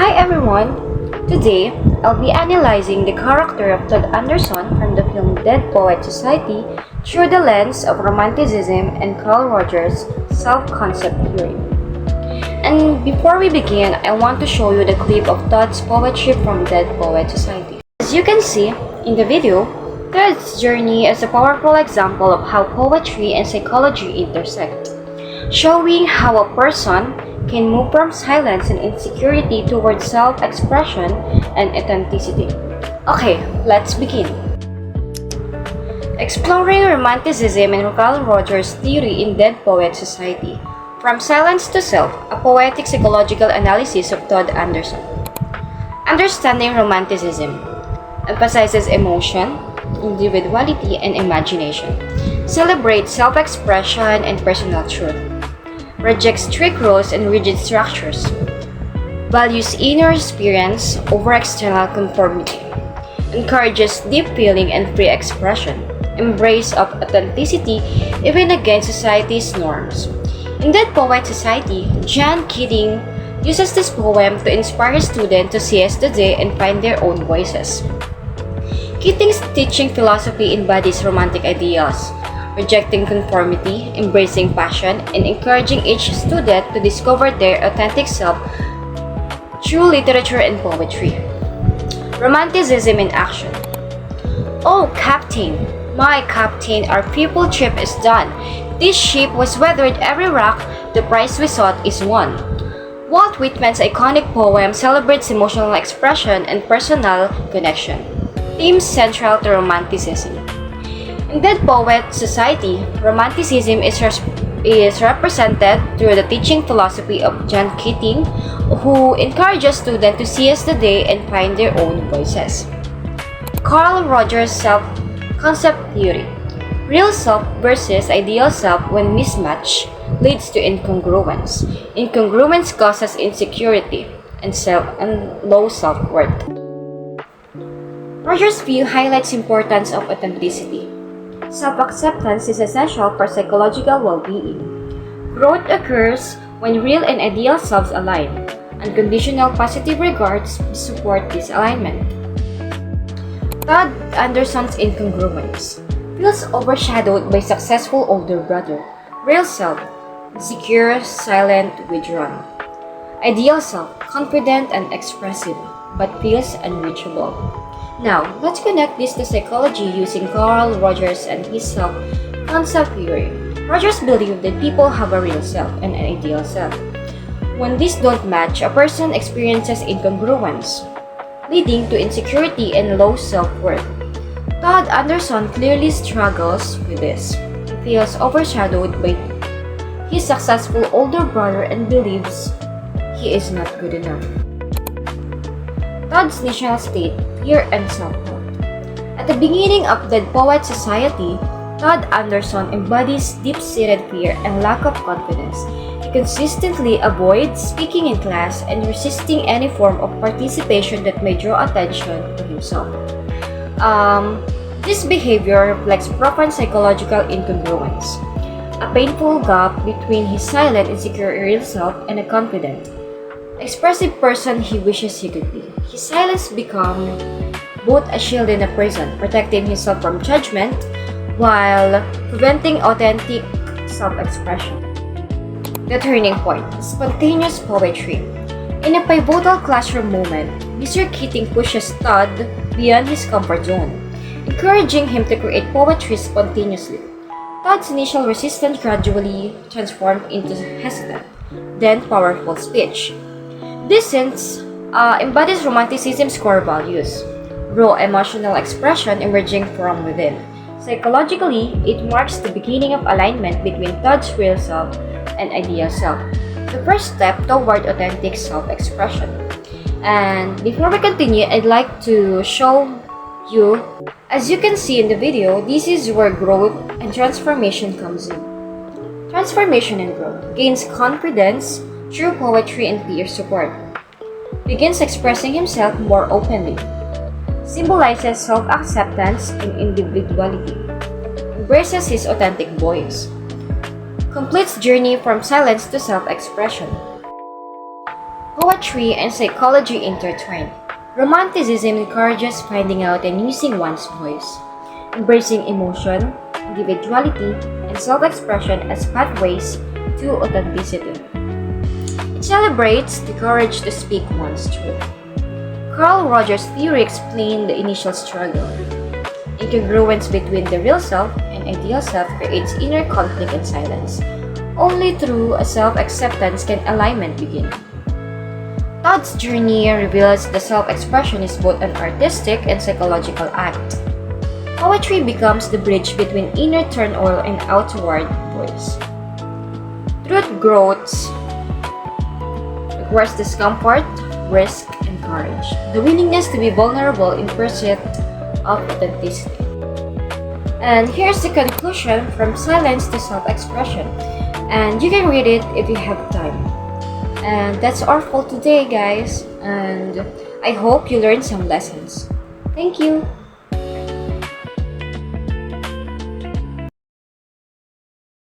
Hi everyone! Today, I'll be analyzing the character of Todd Anderson from the film Dead Poet Society through the lens of Romanticism and Carl Rogers' self-concept theory. And before we begin, I want to show you the clip of Todd's poetry from Dead Poet Society. As you can see in the video, Todd's journey is a powerful example of how poetry and psychology intersect, showing how a person can move from silence and insecurity towards self-expression and authenticity. Okay, let's begin. Exploring Romanticism and Carl Rogers' theory in Dead Poet Society. From Silence to Self, a Poetic-Psychological Analysis of Todd Anderson. Understanding Romanticism emphasizes emotion, individuality, and imagination. Celebrates self-expression and personal truth. Rejects strict rules and rigid structures. Values inner experience over external conformity. Encourages deep feeling and free expression. Embrace of authenticity even against society's norms. In Dead Poet Society, John Keating uses this poem to inspire students to seize the day and find their own voices. Keating's teaching philosophy embodies romantic ideals, rejecting conformity, embracing passion, and encouraging each student to discover their authentic self through literature and poetry. Romanticism in action. Oh, Captain! My Captain, our pupil trip is done. This ship was weathered every rock, the prize we sought is won. Walt Whitman's iconic poem celebrates emotional expression and personal connection. Themes central to Romanticism. In Dead Poet Society, Romanticism is represented through the teaching philosophy of John Keating, who encourages students to seize the day and find their own voices. Carl Rogers' self-concept theory. Real self versus ideal self when mismatched leads to incongruence. Incongruence causes insecurity and low self-worth. Rogers' view highlights importance of authenticity. Self-acceptance is essential for psychological well-being. Growth occurs when real and ideal selves align. Unconditional positive regards support this alignment. Todd Anderson's incongruence feels overshadowed by successful older brother. Real self, insecure, silent, withdrawn. Ideal self, confident and expressive, but feels unreachable. Now, let's connect this to psychology using Carl Rogers and his self-concept theory. Rogers believed that people have a real self and an ideal self. When these don't match, a person experiences incongruence, leading to insecurity and low self-worth. Todd Anderson clearly struggles with this. He feels overshadowed by his successful older brother and believes he is not good enough. Todd's initial state, fear and self-doubt. At the beginning of Dead Poet Society, Todd Anderson embodies deep-seated fear and lack of confidence. He consistently avoids speaking in class and resisting any form of participation that may draw attention to himself. This behavior reflects profound psychological incongruence, a painful gap between his silent, insecure real self and a confident, expressive person he wishes he could be. His silence becomes both a shield and a prison, protecting himself from judgment while preventing authentic self-expression. The turning point, spontaneous poetry. In a pivotal classroom moment, Mr. Keating pushes Todd beyond his comfort zone, encouraging him to create poetry spontaneously. Todd's initial resistance gradually transformed into hesitant, then powerful speech. This sense embodies Romanticism's core values, raw emotional expression emerging from within. Psychologically, it marks the beginning of alignment between Todd's real self and ideal self, the first step toward authentic self-expression. And before we continue, I'd like to show you, as you can see in the video, this is where growth and transformation comes in. Transformation and growth gains confidence through poetry and peer support. Begins expressing himself more openly. Symbolizes self-acceptance and individuality. Embraces his authentic voice. Completes journey from silence to self-expression. Poetry and psychology intertwine. Romanticism encourages finding out and using one's voice, embracing emotion, individuality, and self-expression as pathways to authenticity. It celebrates the courage to speak one's truth. Carl Rogers' theory explained the initial struggle. Incongruence between the real self and ideal self creates inner conflict and silence. Only through a self-acceptance can alignment begin. Todd's journey reveals the self-expression is both an artistic and psychological act. Poetry becomes the bridge between inner turmoil and outward voice. Truth growth requires discomfort, risk, and courage. The willingness to be vulnerable in pursuit of authenticity. And here's the conclusion from silence to self-expression. And you can read it if you have time. And that's all for today, guys. And I hope you learned some lessons. Thank you.